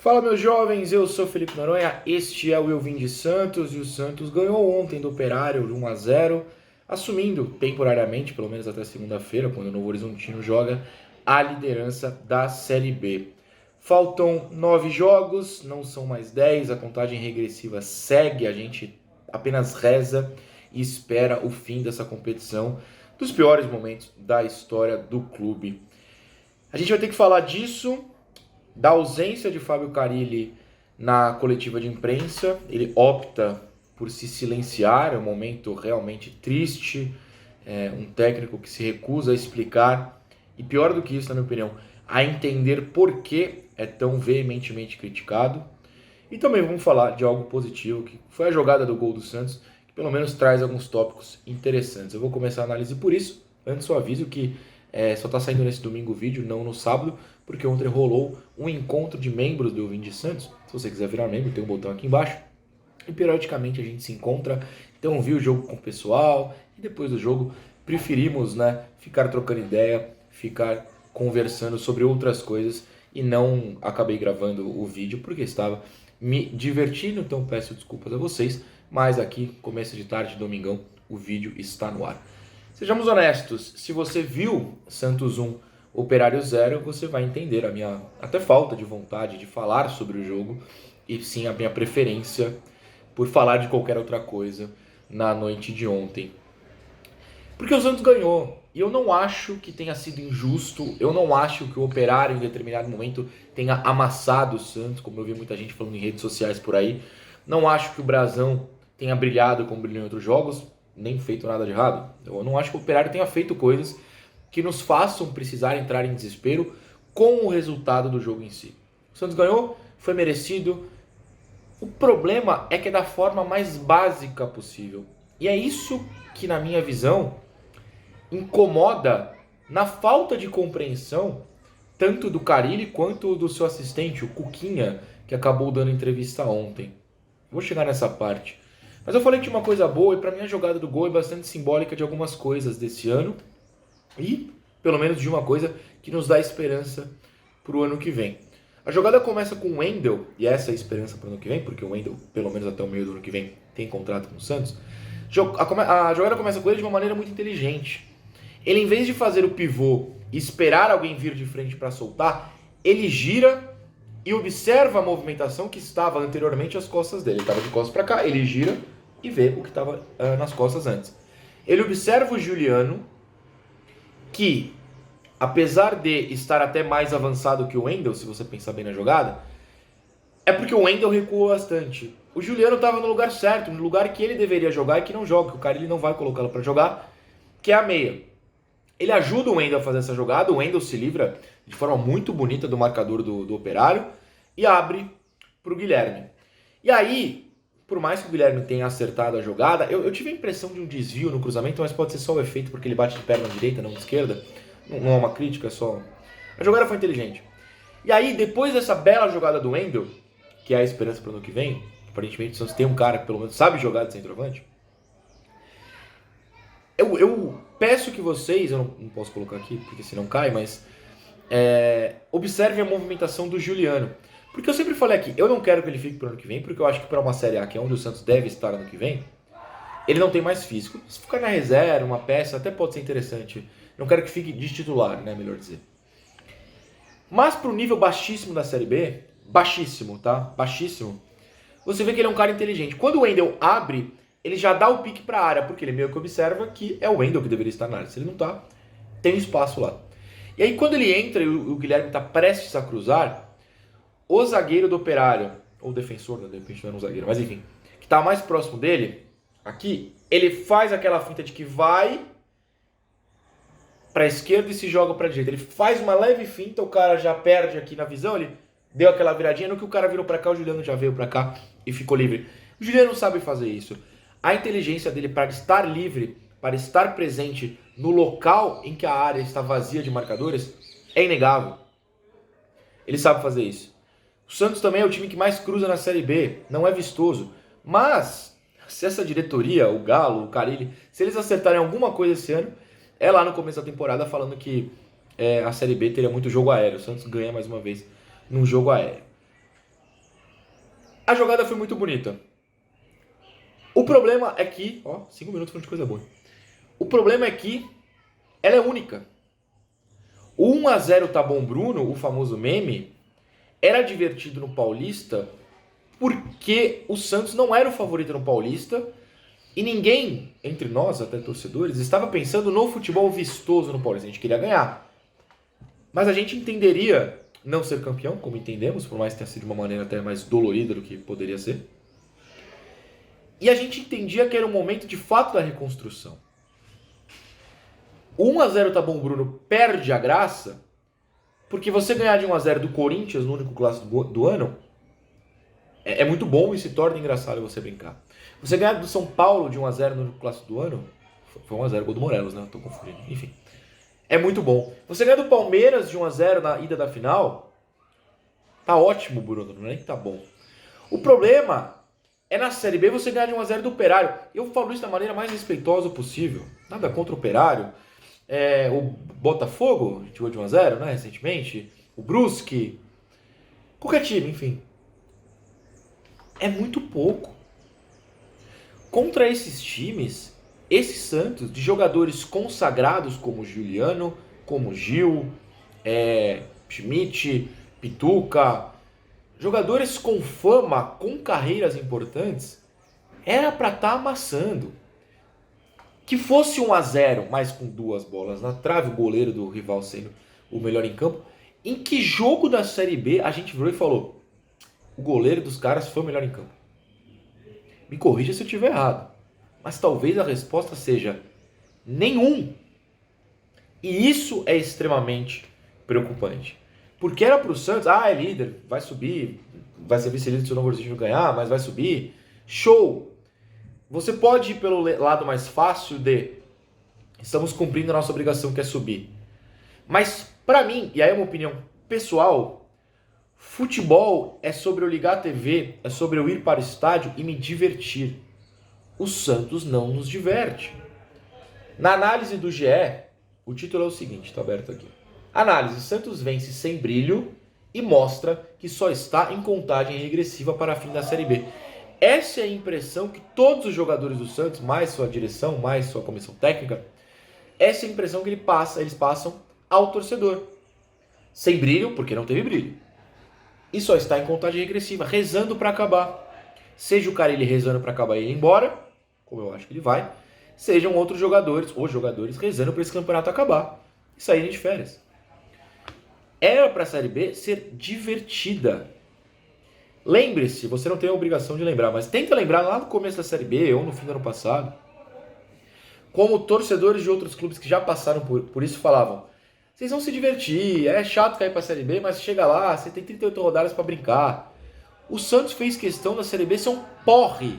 Fala, meus jovens, eu sou Felipe Noronha, este é o Eu Vim de Santos e o Santos ganhou ontem do Operário de 1-0, assumindo temporariamente, pelo menos até segunda-feira, quando o Novo Horizontino joga, a liderança da Série B. Faltam 9 jogos, não são mais 10, a contagem regressiva segue, a gente apenas reza e espera o fim dessa competição, dos piores momentos da história do clube. A gente vai ter que falar disso, da ausência de Fábio Carille na coletiva de imprensa. Ele opta por se silenciar, é um momento realmente triste, um técnico que se recusa a explicar, e pior do que isso, na minha opinião, a entender por que é tão veementemente criticado. E também vamos falar de algo positivo, que foi a jogada do gol do Santos, que pelo menos traz alguns tópicos interessantes. Eu vou começar a análise por isso. Antes eu aviso que só está saindo nesse domingo o vídeo, não no sábado, porque ontem rolou um encontro de membros do Eu Vim de Santos. Se você quiser virar membro, tem um botão aqui embaixo. E periodicamente a gente se encontra, então viu o jogo com o pessoal, e depois do jogo preferimos ficar trocando ideia, ficar conversando sobre outras coisas, e não acabei gravando o vídeo porque estava me divertindo, então peço desculpas a vocês, mas aqui, começo de tarde, domingão, o vídeo está no ar. Sejamos honestos, se você viu Santos 1, Operário 0, você vai entender a minha até falta de vontade de falar sobre o jogo, e sim a minha preferência por falar de qualquer outra coisa na noite de ontem. Porque o Santos ganhou, e eu não acho que tenha sido injusto, eu não acho que o Operário em determinado momento tenha amassado o Santos, como eu vi muita gente falando em redes sociais por aí. Não acho que o Brasão tenha brilhado como brilhou em outros jogos, nem feito nada de errado. Eu não acho que o Operário tenha feito coisas que nos façam precisar entrar em desespero com o resultado do jogo em si. O Santos ganhou, foi merecido. O problema é que é da forma mais básica possível. E é isso que, na minha visão, incomoda na falta de compreensão tanto do Carille quanto do seu assistente, o Cuquinha, que acabou dando entrevista ontem. Vou chegar nessa parte. Mas eu falei que tinha uma coisa boa, e para mim a jogada do gol é bastante simbólica de algumas coisas desse ano, e pelo menos de uma coisa que nos dá esperança para o ano que vem. A jogada começa com o Wendel, e essa é a esperança para o ano que vem, porque o Wendel, pelo menos até o meio do ano que vem, tem contrato com o Santos. A jogada começa com ele de uma maneira muito inteligente. Ele, em vez de fazer o pivô e esperar alguém vir de frente para soltar, ele gira e observa a movimentação que estava anteriormente às costas dele. Ele estava de costas para cá, ele gira e vê o que estava nas costas antes. Ele observa o Juliano, que, apesar de estar até mais avançado que o Wendel, se você pensar bem na jogada, é porque o Wendel recuou bastante. O Juliano estava no lugar certo, no lugar que ele deveria jogar e que não joga, que o Carille não vai colocá-lo para jogar, que é a meia. Ele ajuda o Wendel a fazer essa jogada, o Wendel se livra de forma muito bonita do marcador do Operário e abre para o Guilherme. E aí, por mais que o Guilherme tenha acertado a jogada, eu tive a impressão de um desvio no cruzamento, mas pode ser só o efeito porque ele bate de perna direita, não de esquerda. Não é uma crítica, é só... A jogada foi inteligente. E aí, depois dessa bela jogada do Wendel, que é a esperança para o ano que vem, aparentemente o Santos tem um cara que pelo menos sabe jogar de centroavante, eu peço que vocês, eu não posso colocar aqui porque senão cai, mas observem a movimentação do Juliano. Porque eu sempre falei aqui, eu não quero que ele fique para o ano que vem, porque eu acho que para uma Série A, que é onde o Santos deve estar ano que vem, ele não tem mais físico. Se ficar na reserva, uma peça, até pode ser interessante. Não quero que fique de titular, né, melhor dizer. Mas pro nível baixíssimo da Série B, baixíssimo, tá? Baixíssimo. Você vê que ele é um cara inteligente. Quando o Wendel abre, ele já dá o pique pra área, porque ele meio que observa que é o Wendel que deveria estar na área. Se ele não tá, tem espaço lá. E aí quando ele entra e o Guilherme tá prestes a cruzar, o zagueiro do Operário, ou defensor, né, de repente não era um zagueiro, mas enfim, que tá mais próximo dele, aqui, ele faz aquela finta de que vai para a esquerda e se joga para a direita. Ele faz uma leve finta, o cara já perde aqui na visão, ele deu aquela viradinha, no que o cara virou para cá, o Juliano já veio para cá e ficou livre. O Juliano sabe fazer isso. A inteligência dele para estar livre, para estar presente no local em que a área está vazia de marcadores, é inegável. Ele sabe fazer isso. O Santos também é o time que mais cruza na Série B, não é vistoso. Mas, se essa diretoria, o Galo, o Carille, se eles acertarem alguma coisa esse ano, é lá no começo da temporada falando que a Série B teria muito jogo aéreo. O Santos ganha mais uma vez num jogo aéreo. A jogada foi muito bonita. O problema é que... Ó, 5 minutos falando de coisa boa. O problema é que ela é única. O 1-0 tá bom Bruno, o famoso meme, era divertido no Paulista porque o Santos não era o favorito no Paulista e ninguém, entre nós, até torcedores, estava pensando no futebol vistoso no Paulista. A gente queria ganhar. Mas a gente entenderia não ser campeão, como entendemos, por mais que tenha sido de uma maneira até mais dolorida do que poderia ser. E a gente entendia que era o momento de fato da reconstrução. O 1-0 tá bom Bruno perde a graça porque você ganhar de 1-0 do Corinthians no único clássico do ano é muito bom e se torna engraçado você brincar. Você ganhar do São Paulo de 1-0 no único clássico do ano, foi 1-0 gol do Morelos, né? Tô confundindo. Enfim, é muito bom. Você ganhar do Palmeiras de 1-0 na ida da final, tá ótimo, Bruno, não é nem que tá bom. O problema é na Série B você ganhar de 1-0 do Operário. Eu falo isso da maneira mais respeitosa possível. Nada contra o Operário. O Botafogo, a gente ganhou de 1-0, né, recentemente. O Brusque. Qualquer time, enfim. É muito pouco. Contra esses times, esse Santos, de jogadores consagrados como Juliano, como Gil, Schmidt, Pituca, jogadores com fama, com carreiras importantes, era para estar amassando. Que fosse 1-0, mas com 2 bolas na trave, o goleiro do rival sendo o melhor em campo. Em que jogo da Série B a gente virou e falou: o goleiro dos caras foi o melhor em campo? Me corrija se eu estiver errado. Mas talvez a resposta seja nenhum. E isso é extremamente preocupante. Porque era para o Santos, é líder, vai subir, vai ser vice-líder se o Novo Horizontino ganhar, mas vai subir. Show! Você pode ir pelo lado mais fácil de estamos cumprindo a nossa obrigação que é subir. Mas para mim, e aí é uma opinião pessoal, futebol é sobre eu ligar a TV, é sobre eu ir para o estádio e me divertir. O Santos não nos diverte. Na análise do GE, o título é o seguinte, está aberto aqui. Análise: Santos vence sem brilho e mostra que só está em contagem regressiva para a fim da Série B. Essa é a impressão que todos os jogadores do Santos, mais sua direção, mais sua comissão técnica, essa é a impressão que eles passam ao torcedor. Sem brilho, porque não teve brilho. E só está em contagem regressiva, rezando para acabar. Seja o Carille rezando para acabar e ir embora, como eu acho que ele vai, sejam outros jogadores, ou jogadores, rezando para esse campeonato acabar e saírem de férias. Era para a Série B ser divertida. Lembre-se, você não tem a obrigação de lembrar, mas tenta lembrar lá no começo da Série B ou no fim do ano passado, como torcedores de outros clubes que já passaram por isso falavam: vocês vão se divertir, é chato cair para a Série B, mas chega lá, você tem 38 rodadas para brincar. O Santos fez questão da Série B ser um porre.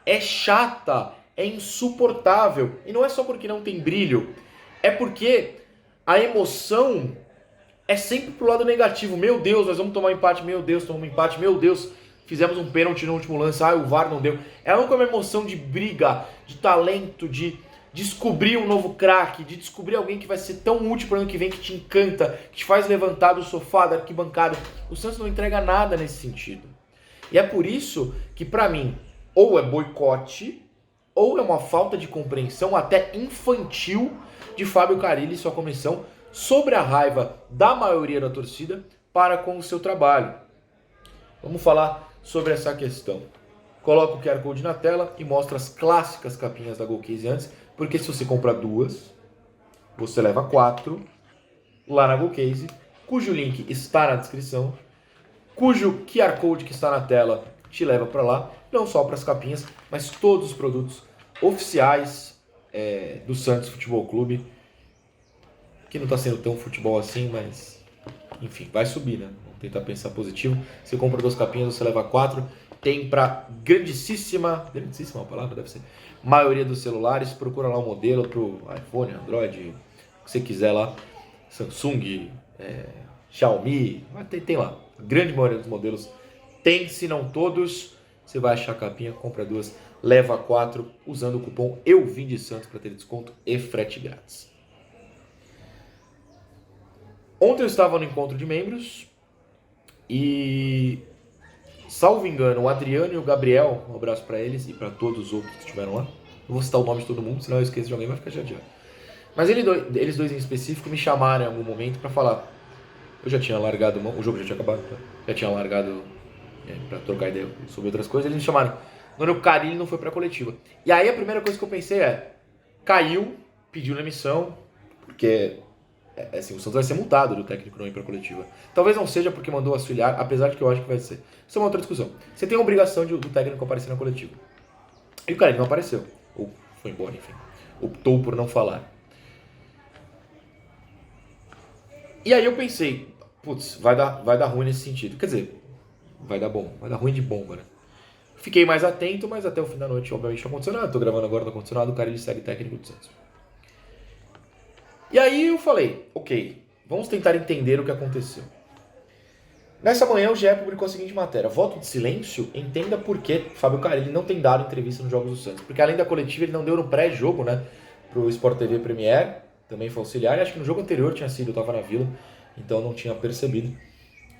É chata, é insuportável. E não é só porque não tem brilho, é porque a emoção é sempre pro lado negativo. Meu Deus, nós vamos tomar um empate. Meu Deus, tomamos um empate. Meu Deus, fizemos um pênalti no último lance. O VAR não deu. É nunca uma emoção de briga, de talento, de descobrir um novo craque, de descobrir alguém que vai ser tão útil para o ano que vem, que te encanta, que te faz levantar do sofá, da arquibancada. O Santos não entrega nada nesse sentido. E é por isso que, para mim, ou é boicote, ou é uma falta de compreensão até infantil de Fábio Carille e sua comissão sobre a raiva da maioria da torcida para com o seu trabalho. Vamos falar sobre essa questão. Coloca o QR Code na tela e mostra as clássicas capinhas da Golcase antes, porque se você compra 2, você leva 4 lá na Golcase, cujo link está na descrição, cujo QR Code que está na tela te leva para lá, não só para as capinhas, mas todos os produtos oficiais do Santos Futebol Clube, que não está sendo tão futebol assim, mas enfim, vai subir, né? Vamos tentar pensar positivo. Você compra 2 capinhas, você leva 4. Tem para grandíssima a palavra deve ser, maioria dos celulares. Procura lá o modelo pro iPhone, Android, o que você quiser lá, Samsung, Xiaomi, mas tem lá. A grande maioria dos modelos tem, se não todos. Você vai achar a capinha, compra 2, leva 4, usando o cupom Eu Vim de Santos para ter desconto e frete grátis. Ontem eu estava no encontro de membros e salvo engano, o Adriano e o Gabriel, um abraço pra eles e pra todos os outros que estiveram lá. Não vou citar o nome de todo mundo, senão eu esqueço de alguém e vai ficar chateado. Mas eles dois em específico me chamaram em algum momento pra falar. Eu já tinha largado mão, o jogo já tinha acabado, tá? Já tinha largado pra trocar ideia sobre outras coisas. Eles me chamaram. O Carille não foi pra coletiva. E aí a primeira coisa que eu pensei caiu, pediu demissão, porque assim, o Santos vai ser multado do técnico não ir pra coletiva. Talvez não seja porque mandou auxiliar, apesar de que eu acho que vai ser. Isso é uma outra discussão. Você tem a obrigação do técnico aparecer na coletiva. E o Carille não apareceu. Ou foi embora, enfim. Optou por não falar. E aí eu pensei, putz, vai dar ruim nesse sentido. Quer dizer, vai dar ruim de bomba, né? Fiquei mais atento, mas até o fim da noite, obviamente, não aconteceu nada. Tô gravando agora, não aconteceu nada, o cara ele segue técnico do Santos. E aí eu falei, ok, vamos tentar entender o que aconteceu. Nessa manhã o GE publicou a seguinte matéria: voto de silêncio, entenda por que Fábio Carille não tem dado entrevista nos Jogos do Santos. Porque além da coletiva ele não deu no pré-jogo, né, pro Sport TV Premier, também foi auxiliar, e acho que no jogo anterior tinha sido, eu tava na Vila, então não tinha percebido.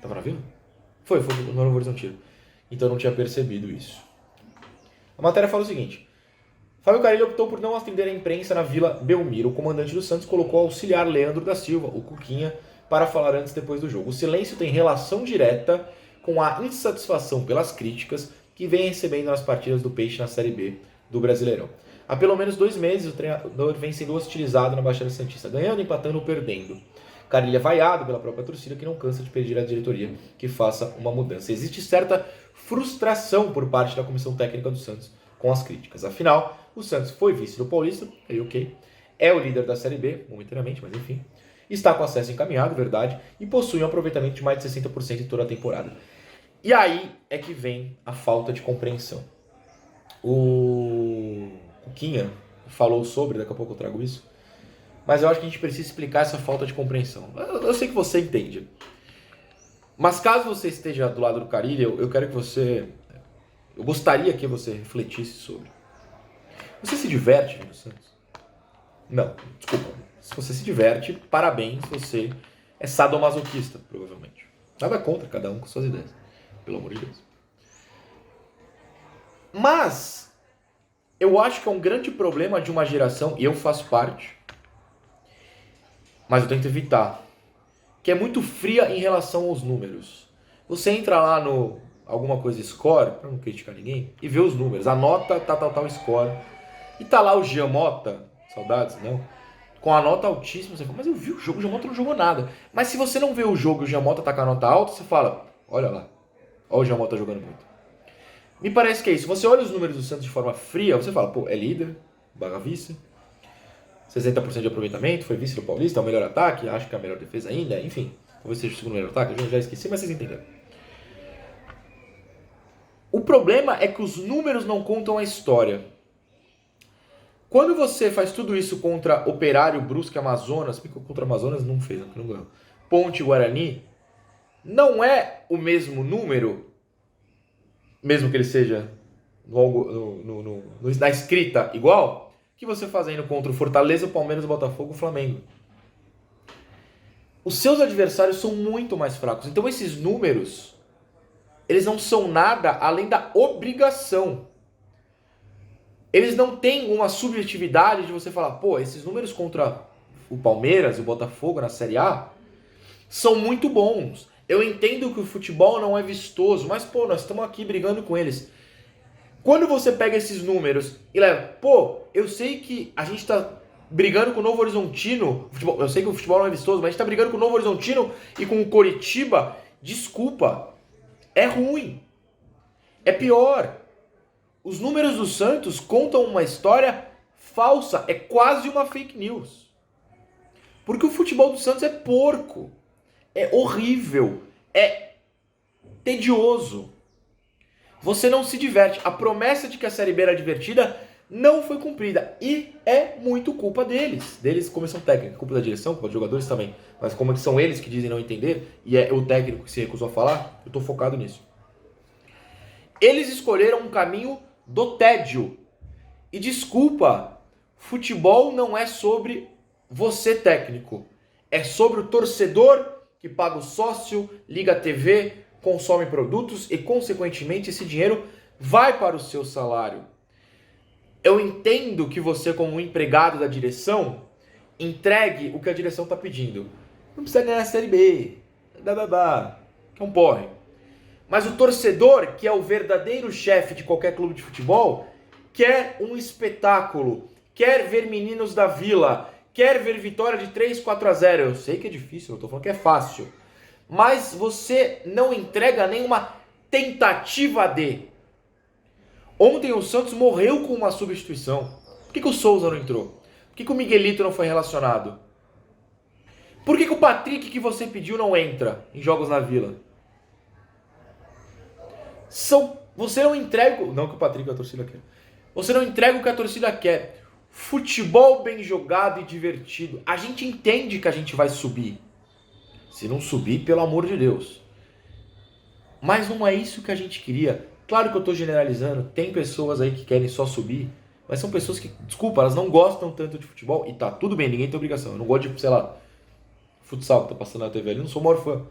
Tava na Vila? Foi no Novo Horizontino. Então não tinha percebido isso. A matéria fala o seguinte: Fábio Carille optou por não atender a imprensa na Vila Belmiro. O comandante do Santos colocou o auxiliar Leandro da Silva, o Cuquinha, para falar antes e depois do jogo. O silêncio tem relação direta com a insatisfação pelas críticas que vem recebendo nas partidas do Peixe na Série B do Brasileirão. Há pelo menos 2 meses o treinador vem sendo hostilizado na Baixada Santista, ganhando, empatando ou perdendo. Carille é vaiado pela própria torcida, que não cansa de pedir à diretoria que faça uma mudança. Existe certa frustração por parte da comissão técnica do Santos com as críticas. Afinal, o Santos foi vice do Paulista, aí ok, é o líder da Série B, momentaneamente, mas enfim, está com acesso encaminhado, verdade, e possui um aproveitamento de mais de 60% em toda a temporada. E aí é que vem a falta de compreensão. O Cuquinha falou sobre, daqui a pouco eu trago isso, mas eu acho que a gente precisa explicar essa falta de compreensão. Eu sei que você entende, mas caso você esteja do lado do Carille, eu quero que você... Eu gostaria que você refletisse sobre. Você se diverte vendo o Santos? Não, desculpa. Se você se diverte, parabéns, você é sadomasoquista, provavelmente. Nada contra, cada um com suas ideias. Pelo amor de Deus. Mas, eu acho que é um grande problema de uma geração, e eu faço parte, mas eu tento evitar, que é muito fria em relação aos números. Você entra lá no alguma coisa score, pra não criticar ninguém, e vê os números, a nota tal score, e tá lá o Giamota, saudades, não? Com a nota altíssima, você fala, mas eu vi o jogo, o Giamota não jogou nada. Mas se você não vê o jogo e o Giamota tá com a nota alta, você fala, olha lá, olha o Giamota jogando muito. Me parece que é isso. Você olha os números do Santos de forma fria, você fala, pô, é líder, barra vice, 60% de aproveitamento, foi vice do Paulista, é o melhor ataque, acho que é a melhor defesa ainda, enfim. Talvez seja o segundo melhor ataque, eu já esqueci, mas vocês entenderam. O problema é que os números não contam a história. Quando você faz tudo isso contra Operário, Brusque, Amazonas, porque contra Amazonas não fez, não ganhou. Ponte e Guarani, não é o mesmo número, mesmo que ele seja na escrita igual, que você fazendo contra o Fortaleza, o Palmeiras, o Botafogo, o Flamengo. Os seus adversários são muito mais fracos. Então esses números, eles não são nada além da obrigação. Eles não têm uma subjetividade de você falar, pô, esses números contra o Palmeiras e o Botafogo na Série A são muito bons. Eu entendo que o futebol não é vistoso, mas, pô, nós estamos aqui brigando com eles. Quando você pega esses números e leva, pô, eu sei que a gente está brigando com o Novo Horizontino, eu sei que o futebol não é vistoso, mas a gente está brigando com o Novo Horizontino e com o Coritiba, desculpa, é ruim, é pior. Os números do Santos contam uma história falsa, é quase uma fake news. Porque o futebol do Santos é porco, é horrível, é tedioso. Você não se diverte. A promessa de que a Série B era divertida não foi cumprida. E é muito culpa deles. Deles, comissão técnica, culpa da direção, culpa dos jogadores também. Mas como é que são eles que dizem não entender, e é o técnico que se recusou a falar, eu estou focado nisso. Eles escolheram um caminho do tédio. E desculpa, futebol não é sobre você técnico. É sobre o torcedor que paga o sócio, liga a TV, consome produtos e, consequentemente, esse dinheiro vai para o seu salário. Eu entendo que você, como um empregado da direção, entregue o que a direção está pedindo. Não precisa ganhar a Série B, que é um porre. Mas o torcedor, que é o verdadeiro chefe de qualquer clube de futebol, quer um espetáculo, quer ver meninos da Vila, quer ver vitória de 3-4-0. Eu sei que é difícil, eu estou falando que é fácil. Mas você não entrega nenhuma tentativa de. Ontem o Santos morreu com uma substituição. Por que o Souza não entrou? Por que o Miguelito não foi relacionado? Por que o Patrick que você pediu não entra em jogos na Vila? Você não entrega... Não que o Patrick a torcida quer. Você não entrega o que a torcida quer. Futebol bem jogado e divertido. A gente entende que a gente vai subir. Se não subir, pelo amor de Deus. Mas não é isso que a gente queria. Claro que eu estou generalizando. Tem pessoas aí que querem só subir. Mas são pessoas que, desculpa, elas não gostam tanto de futebol. E tá, tudo bem, ninguém tem obrigação. Eu não gosto de, sei lá, futsal que tá passando na TV ali. Eu não sou o maior fã.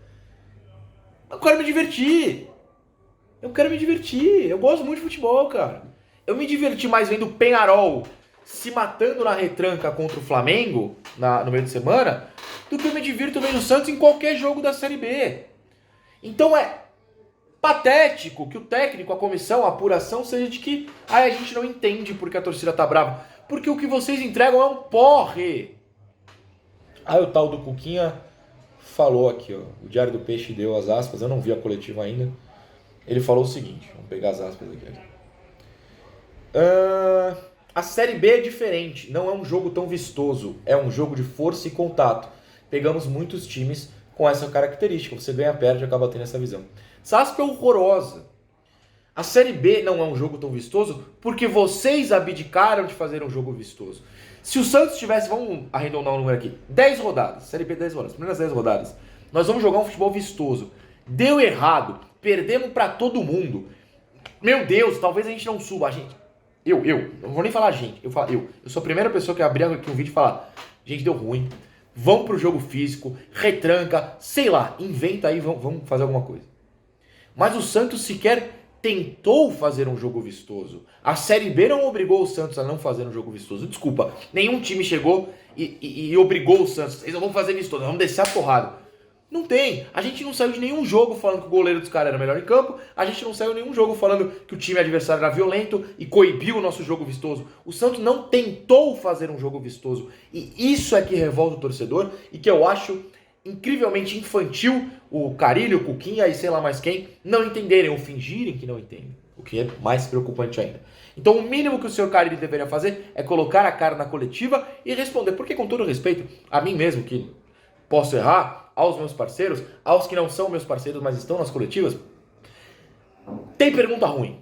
Eu quero me divertir. Eu gosto muito de futebol, cara. Eu me diverti mais vendo o Peñarol se matando na retranca contra o Flamengo no meio de semana do que eu me divirto vendo o Santos em qualquer jogo da Série B. Então é patético que o técnico, a comissão, a apuração seja de que a gente não entende porque a torcida tá brava. Porque o que vocês entregam é um porre. Aí o tal do Cuquinha falou aqui, ó. O Diário do Peixe deu as aspas, eu não vi a coletiva ainda. Ele falou o seguinte, vamos pegar as aspas aqui. A Série B é diferente, não é um jogo tão vistoso, é um jogo de força e contato. Pegamos muitos times com essa característica, você ganha, perde e acaba tendo essa visão. Essa aspa é horrorosa. A Série B não é um jogo tão vistoso porque vocês abdicaram de fazer um jogo vistoso. Se o Santos tivesse, vamos arredondar o número aqui, 10 rodadas, Série B 10 rodadas, primeiras 10 rodadas, nós vamos jogar um futebol vistoso. Deu errado, perdemos pra todo mundo. Meu Deus, talvez a gente não suba. Eu não vou nem falar gente, eu sou a primeira pessoa que abrir aqui um vídeo e falar, gente, deu ruim, vamos pro jogo físico, retranca, sei lá, inventa aí, vamos fazer alguma coisa. Mas o Santos sequer tentou fazer um jogo vistoso. A Série B não obrigou o Santos a não fazer um jogo vistoso. Desculpa, nenhum time chegou e obrigou o Santos, eles não vão fazer vistoso, vamos descer a porrada. Não tem. A gente não saiu de nenhum jogo falando que o goleiro dos caras era melhor em campo. A gente não saiu de nenhum jogo falando que o time adversário era violento e coibiu o nosso jogo vistoso. O Santos não tentou fazer um jogo vistoso. E isso é que revolta o torcedor e que eu acho incrivelmente infantil o Carille, o Cuquinha e sei lá mais quem não entenderem ou fingirem que não entendem. O que é mais preocupante ainda. Então o mínimo que o senhor Carille deveria fazer é colocar a cara na coletiva e responder. Porque com todo respeito a mim mesmo, que posso errar, aos meus parceiros, aos que não são meus parceiros, mas estão nas coletivas, tem pergunta ruim.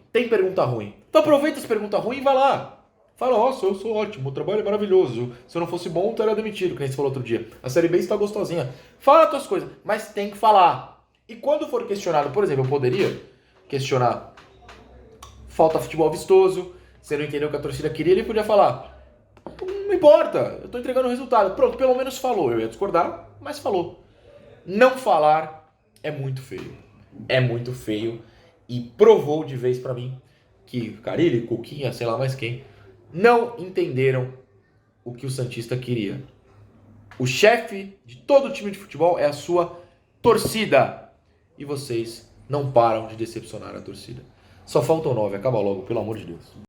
Então aproveita as perguntas ruins e vai lá. Fala, nossa, eu sou ótimo, o trabalho é maravilhoso. Se eu não fosse bom, tu era demitido, que a gente falou outro dia. A Série B está gostosinha. Fala as tuas coisas, mas tem que falar. E quando for questionado, por exemplo, eu poderia questionar falta futebol vistoso, você não entendeu o que a torcida queria, ele podia falar, não importa, eu tô entregando o resultado. Pronto, pelo menos falou. Eu ia discordar, mas falou. Não falar é muito feio. É muito feio. E provou de vez pra mim que Carille, Cuquinha, sei lá mais quem, não entenderam o que o santista queria. O chefe de todo time de futebol é a sua torcida. E vocês não param de decepcionar a torcida. Só faltam 9, acaba logo, pelo amor de Deus.